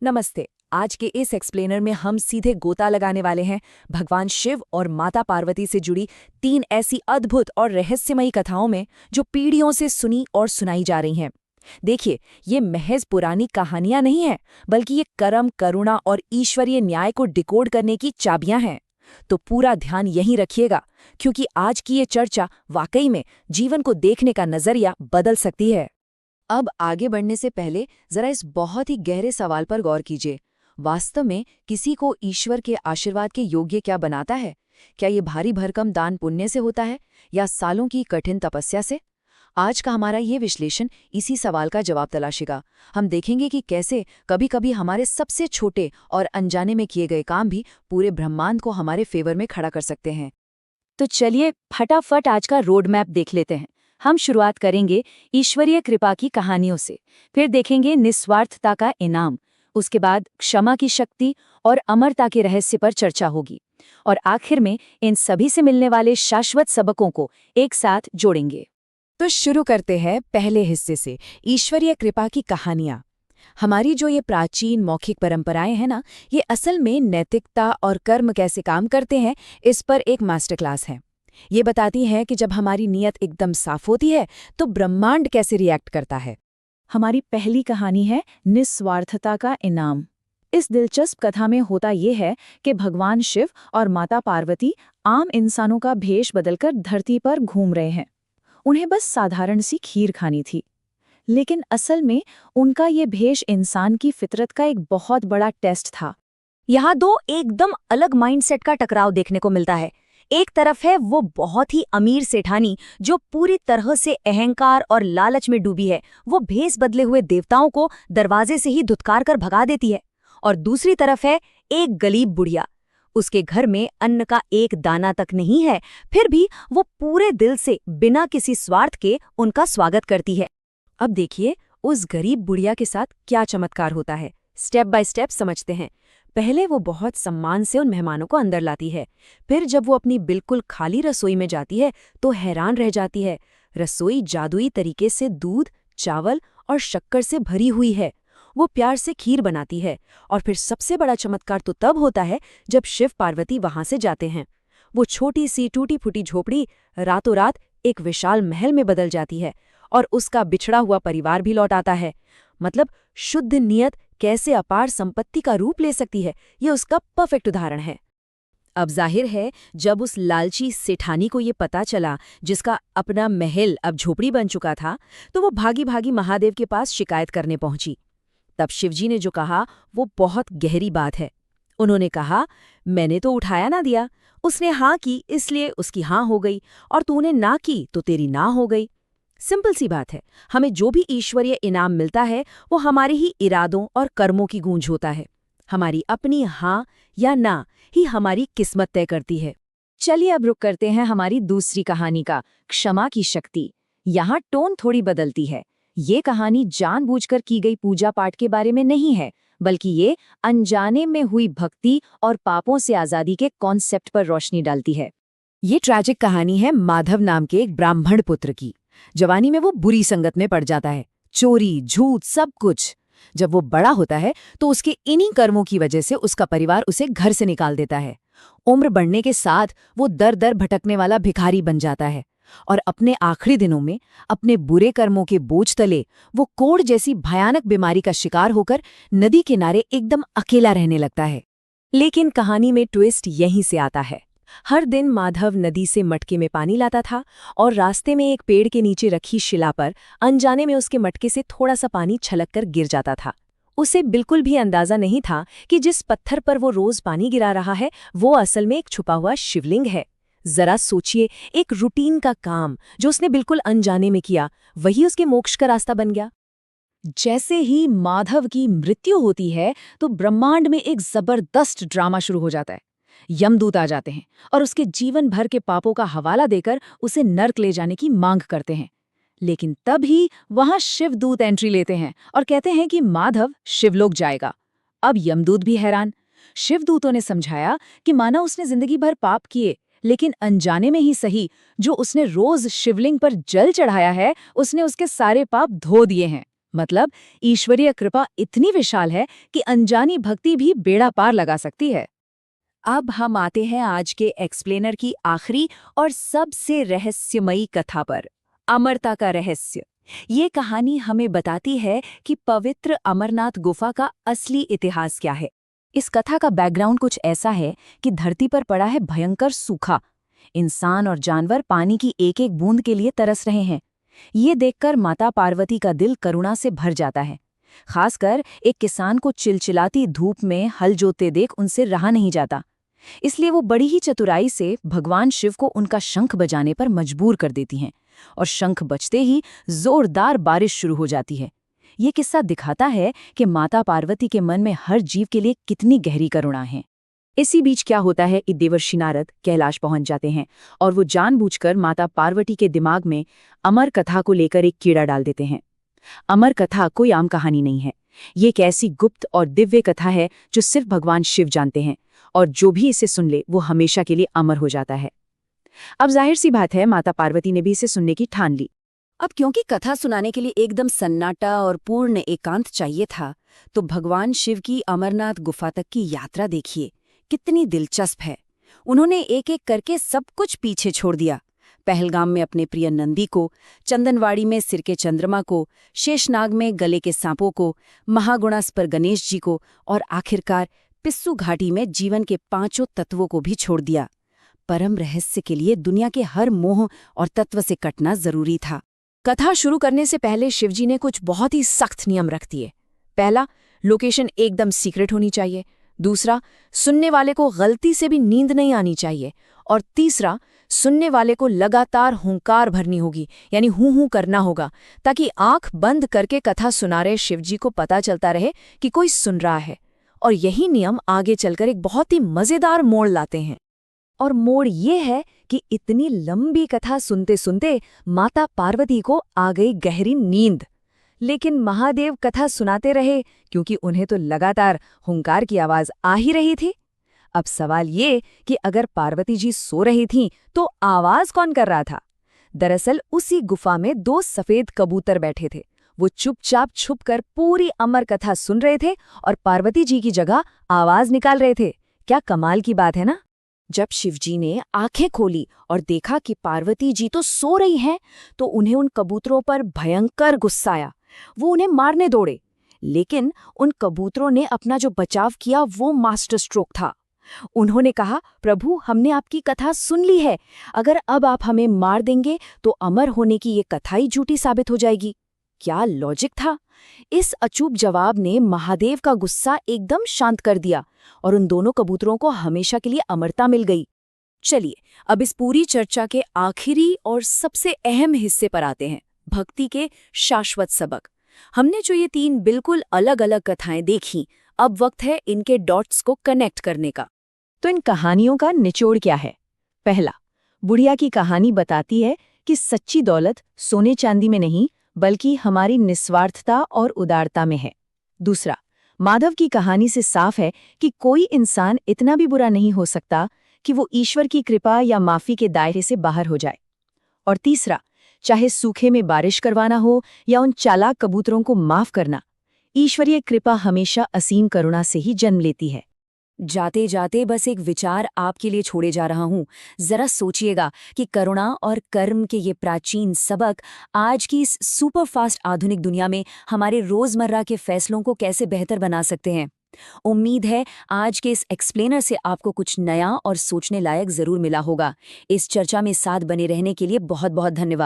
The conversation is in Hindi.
नमस्ते। आज के इस एक्सप्लेनर में हम सीधे गोता लगाने वाले हैं भगवान शिव और माता पार्वती से जुड़ी 3 ऐसी अद्भुत और रहस्यमयी कथाओं में जो पीढ़ियों से सुनी और सुनाई जा रही हैं। देखिए, ये महज पुरानी कहानियां नहीं हैं, बल्कि ये कर्म, करुणा और ईश्वरीय न्याय को डिकोड करने की चाबियां हैं। तो पूरा ध्यान यहीं रखिएगा, क्योंकि आज की ये चर्चा वाकई में जीवन को देखने का नजरिया बदल सकती है। अब आगे बढ़ने से पहले जरा इस बहुत ही गहरे सवाल पर गौर कीजिए। वास्तव में किसी को ईश्वर के आशीर्वाद के योग्य क्या बनाता है? क्या ये भारी भरकम दान पुण्य से होता है या सालों की कठिन तपस्या से? आज का हमारा ये विश्लेषण इसी सवाल का जवाब तलाशेगा। हम देखेंगे कि कैसे कभी-कभी हमारे सबसे छोटे और अनजाने में किए गए काम भी पूरे ब्रह्मांड को हमारे फेवर में खड़ा कर सकते हैं। तो चलिए फटाफट आज का रोड मैप देख लेते हैं। हम शुरुआत करेंगे ईश्वरीय कृपा की कहानियों से, फिर देखेंगे निस्वार्थता का इनाम, उसके बाद क्षमा की शक्ति और अमरता के रहस्य पर चर्चा होगी, और आखिर में इन सभी से मिलने वाले शाश्वत सबकों को एक साथ जोड़ेंगे। तो शुरू करते हैं पहले हिस्से से, ईश्वरीय कृपा की कहानियाँ। हमारी जो ये प्राचीन मौखिक परंपराएं हैं ना, ये असल में नैतिकता और कर्म कैसे काम करते हैं, इस पर एक मास्टर क्लास है। ये बताती हैं कि जब हमारी नीयत एकदम साफ होती है तो ब्रह्मांड कैसे रिएक्ट करता है। हमारी पहली कहानी है निस्वार्थता का इनाम। इस दिलचस्प कथा में होता ये है कि भगवान शिव और माता पार्वती आम इंसानों का भेष बदलकर धरती पर घूम रहे हैं। उन्हें बस साधारण सी खीर खानी थी, लेकिन असल में उनका ये भेष इंसान की फितरत का एक बहुत बड़ा टेस्ट था। यहाँ दो एकदम अलग माइंडसेट का टकराव देखने को मिलता है। एक तरफ है वो बहुत ही अमीर सेठानी जो पूरी तरह से अहंकार और लालच में डूबी है। वो भेष बदले हुए देवताओं को दरवाजे से ही धुतकार कर भगा देती है। और दूसरी तरफ है एक गरीब बुढ़िया। उसके घर में अन्न का एक दाना तक नहीं है, फिर भी वो पूरे दिल से बिना किसी स्वार्थ के उनका स्वागत करती है। अब देखिए उस गरीब बुढ़िया के साथ क्या चमत्कार होता है। स्टेप बाय स्टेप समझते हैं। पहले वो बहुत सम्मान से उन मेहमानों को अंदर लाती है। फिर जब वो अपनी बिल्कुल खाली रसोई में जाती है तो हैरान रह जाती है। रसोई जादुई तरीके से दूध, चावल और शक्कर से भरी हुई है। वो प्यार से खीर बनाती है। और फिर सबसे बड़ा चमत्कार तो तब होता है जब शिव पार्वती वहां से जाते हैं। वो छोटी सी टूटी फूटी झोपड़ी रातों रात एक विशाल महल में बदल जाती है, और उसका बिछड़ा हुआ परिवार भी लौट आता है। मतलब शुद्ध नियत कैसे अपार संपत्ति का रूप ले सकती है, ये उसका परफेक्ट उदाहरण है। अब जाहिर है जब उस लालची सेठानी को ये पता चला, जिसका अपना महल अब झोपड़ी बन चुका था, तो वो भागी भागी महादेव के पास शिकायत करने पहुंची। तब शिवजी ने जो कहा वो बहुत गहरी बात है। उन्होंने कहा, मैंने तो उठाया ना दिया, उसने हाँ की इसलिए उसकी हाँ हो गई, और तूने ना की तो तेरी ना हो गई। सिंपल सी बात है, हमें जो भी ईश्वरीय इनाम मिलता है वो हमारे ही इरादों और कर्मों की गूंज होता है। हमारी अपनी हाँ या ना ही हमारी किस्मत तय करती है। चलिए अब रुक करते हैं हमारी दूसरी कहानी का, क्षमा की शक्ति। यहाँ टोन थोड़ी बदलती है। ये कहानी जानबूझकर की गई पूजा पाठ के बारे में नहीं है, बल्कि ये अनजाने में हुई भक्ति और पापों से आजादी के कॉन्सेप्ट पर रोशनी डालती है। ये ट्रैजिक कहानी है माधव नाम के एक ब्राह्मण पुत्र की। जवानी में वो बुरी संगत में पड़ जाता है, चोरी, झूठ, सब कुछ। जब वो बड़ा होता है तो उसके इन्हीं कर्मों की वजह से उसका परिवार उसे घर से निकाल देता है। उम्र बढ़ने के साथ वो दर दर भटकने वाला भिखारी बन जाता है, और अपने आखिरी दिनों में अपने बुरे कर्मों के बोझ तले वो कोढ़ जैसी भयानक बीमारी का शिकार होकर नदी किनारे एकदम अकेला रहने लगता है। लेकिन कहानी में ट्विस्ट यहीं से आता है। हर दिन माधव नदी से मटके में पानी लाता था, और रास्ते में एक पेड़ के नीचे रखी शिला पर अनजाने में उसके मटके से थोड़ा सा पानी छलक कर गिर जाता था। उसे बिल्कुल भी अंदाजा नहीं था कि जिस पत्थर पर वो रोज पानी गिरा रहा है वो असल में एक छुपा हुआ शिवलिंग है। जरा सोचिए, एक रूटीन का काम जो उसने बिल्कुल अनजाने में किया, वही उसके मोक्ष का रास्ता बन गया। जैसे ही माधव की मृत्यु होती है तो ब्रह्मांड में एक जबरदस्त ड्रामा शुरू हो जाता है। यमदूत आ जाते हैं और उसके जीवन भर के पापों का हवाला देकर उसे नर्क ले जाने की मांग करते हैं। लेकिन तब ही वहां शिवदूत एंट्री लेते हैं और कहते हैं कि माधव शिवलोक जाएगा। अब यमदूत भी हैरान। शिवदूतों ने समझाया कि माना उसने जिंदगी भर पाप किए, लेकिन अनजाने में ही सही, जो उसने रोज शिवलिंग पर जल चढ़ाया है उसने उसके सारे पाप धो दिए हैं। मतलब ईश्वरीय कृपा इतनी विशाल है कि अनजानी भक्ति भी बेड़ा पार लगा सकती है। अब हम आते हैं आज के एक्सप्लेनर की आखिरी और सबसे रहस्यमयी कथा पर, अमरता का रहस्य। ये कहानी हमें बताती है कि पवित्र अमरनाथ गुफा का असली इतिहास क्या है। इस कथा का बैकग्राउंड कुछ ऐसा है कि धरती पर पड़ा है भयंकर सूखा। इंसान और जानवर पानी की एक एक बूंद के लिए तरस रहे हैं। ये देखकर माता पार्वती का दिल करुणा से भर जाता है। खासकर एक किसान को चिलचिलाती धूप में हल जोतते देख उनसे रहा नहीं जाता। इसलिए वो बड़ी ही चतुराई से भगवान शिव को उनका शंख बजाने पर मजबूर कर देती हैं, और शंख बजते ही जोरदार बारिश शुरू हो जाती है। ये किस्सा दिखाता है कि माता पार्वती के मन में हर जीव के लिए कितनी गहरी करुणा है। इसी बीच क्या होता है कि देवर्षि नारद कैलाश पहुंच जाते हैं और वो जानबूझकर माता पार्वती के दिमाग में अमर कथा को लेकर एक कीड़ा डाल देते हैं। अमर कथा कोई आम कहानी नहीं है। ये एक ऐसी गुप्त और दिव्य कथा है जो सिर्फ भगवान शिव जानते हैं, और जो भी इसे सुन ले वो हमेशा के लिए अमर हो जाता है। अब जाहिर सी बात है, माता पार्वती ने भी इसे सुनने की ठान ली। अब क्योंकि कथा सुनाने के लिए एकदम सन्नाटा और पूर्ण एकांत चाहिए था, तो भगवान शिव की अमरनाथ गुफा तक की यात्रा देखिए कितनी दिलचस्प है। उन्होंने एक एक करके सब कुछ पीछे छोड़ दिया। पहलगाम में अपने प्रिय नंदी को, चंदनवाड़ी में सिर के चंद्रमा को, शेषनाग में गले के सांपों को, महागुणास पर गणेश जी को, और आखिरकार पिस्सू घाटी में जीवन के 5 तत्वों को भी छोड़ दिया। परम रहस्य के लिए दुनिया के हर मोह और तत्व से कटना जरूरी था। कथा शुरू करने से पहले शिवजी ने कुछ बहुत ही सख्त नियम रख दिए। पहला, लोकेशन एकदम सीक्रेट होनी चाहिए। दूसरा, सुनने वाले को गलती से भी नींद नहीं आनी चाहिए। और तीसरा, सुनने वाले को लगातार हुंकार भरनी होगी, यानी हूं हूं करना होगा, ताकि आंख बंद करके कथा सुना रहे शिवजी को पता चलता रहे कि कोई सुन रहा है। और यही नियम आगे चलकर एक बहुत ही मजेदार मोड़ लाते हैं। और मोड़ ये है कि इतनी लंबी कथा सुनते सुनते माता पार्वती को आ गई गहरी नींद। लेकिन महादेव कथा सुनाते रहे, क्योंकि उन्हें तो लगातार हुंकार की आवाज आ ही रही थी। अब सवाल ये कि अगर पार्वती जी सो रही थीं, तो आवाज कौन कर रहा था? दरअसल उसी गुफा में 2 सफेद कबूतर बैठे थे। वो चुपचाप छुपकर पूरी अमर कथा सुन रहे थे और पार्वती जी की जगह आवाज निकाल रहे थे। क्या कमाल की बात है ना? जब शिवजी ने आंखें खोली और देखा कि पार्वती जी तो सो रही हैं, तो उन्हें उन कबूतरों पर भयंकर गुस्सा आया। वो उन्हें मारने दौड़े, लेकिन उन कबूतरों ने अपना जो बचाव किया वो मास्टर स्ट्रोक था। उन्होंने कहा, प्रभु, हमने आपकी कथा सुन ली है। अगर अब आप हमें मार देंगे तो अमर होने की ये कथा ही झूठी साबित हो जाएगी। क्या लॉजिक था! इस अचूक जवाब ने महादेव का गुस्सा एकदम शांत कर दिया और उन दोनों कबूतरों को हमेशा के लिए अमरता मिल गई। चलिए, अब इस पूरी चर्चा के आखिरी और सबसे अहम हिस्से पर आते हैं, भक्ति के शाश्वत सबक। हमने जो ये 3 बिल्कुल अलग अलग कथाएं देखीं, अब वक्त है इनके डॉट्स को कनेक्ट करने का। तो इन कहानियों का निचोड़ क्या है? पहला, बुढ़िया की कहानी बताती है कि सच्ची दौलत सोने चांदी में नहीं, बल्कि हमारी निस्वार्थता और उदारता में है। दूसरा, माधव की कहानी से साफ है कि कोई इंसान इतना भी बुरा नहीं हो सकता कि वो ईश्वर की कृपा या माफी के दायरे से बाहर हो जाए। और तीसरा, चाहे सूखे में बारिश करवाना हो या उन चालाक कबूतरों को माफ करना, ईश्वरीय कृपा हमेशा असीम करुणा से ही जन्म लेती है। जाते जाते बस एक विचार आपके लिए छोड़े जा रहा हूं। जरा सोचिएगा कि करुणा और कर्म के ये प्राचीन सबक आज की इस सुपरफास्ट आधुनिक दुनिया में हमारे रोजमर्रा के फैसलों को कैसे बेहतर बना सकते हैं। उम्मीद है आज के इस एक्सप्लेनर से आपको कुछ नया और सोचने लायक जरूर मिला होगा। इस चर्चा में साथ बने रहने के लिए बहुत बहुत धन्यवाद।